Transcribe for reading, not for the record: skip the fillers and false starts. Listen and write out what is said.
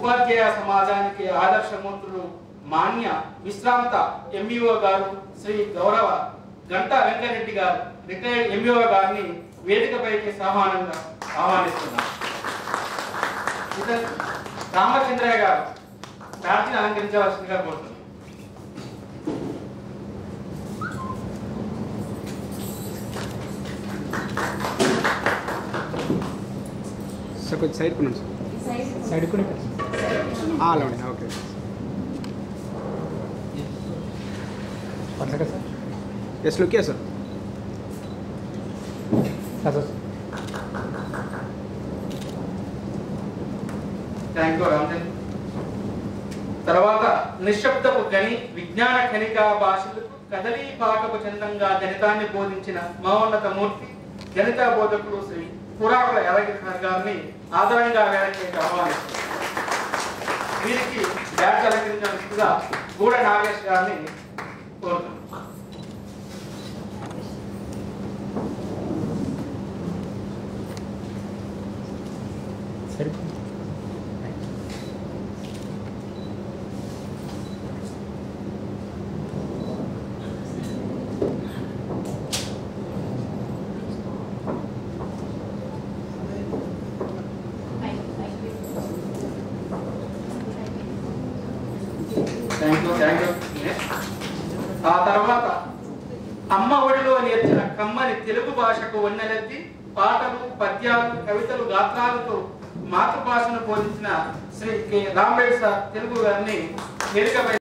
ఉపాధ్యాయ సమాజానికి ఆదర్శమూర్తులు మాన్య విశ్రాంత ఎంఈఓ గారు శ్రీ గౌరవ గంటా వెంకరెడ్డి గారు రిటైర్డ్ ఎంఈఓ గారిని వేదికపైకి సమానంగా ఆహ్వానిస్తున్నారు. రామచంద్రయ్య గారు ప్రార్థన అలంకరించవలసిందిగా కోరుతున్నారు. సార్ కొంచెం సైడ్ కొనండి సార్. సైడ్ కొని అలా ఉండి okay sir. Yes look sir. Thank you Ramachandra. తర్వాత నిశ్శబ్దపు గని విజ్ఞాన ఖనికా భాషలు కదలీ పాకపు చందంగా గణితాన్ని బోధించిన మహోన్నత మూర్తి గణిత బోధకులు శ్రీ పురాకుల యాదగిరి గారిని ఆదరంగా వేరకేసి ఆహ్వానిస్తున్నారు. వీరికి బ్యాచ్ అలంకరించినట్టుగా గూడ నాగేష్ గారిని కోరుతున్నారు. ఆ తర్వాత అమ్మ ఒడిలో నేర్చిన కమ్మని తెలుగు భాషకు వన్నెలెత్తి పాటలు పద్యాలు కవితలు గాత్రాలతో మాతృభాషను బోధించిన శ్రీ కె రాంబేడ్ సార్ తెలుగు గారిని వేదికపై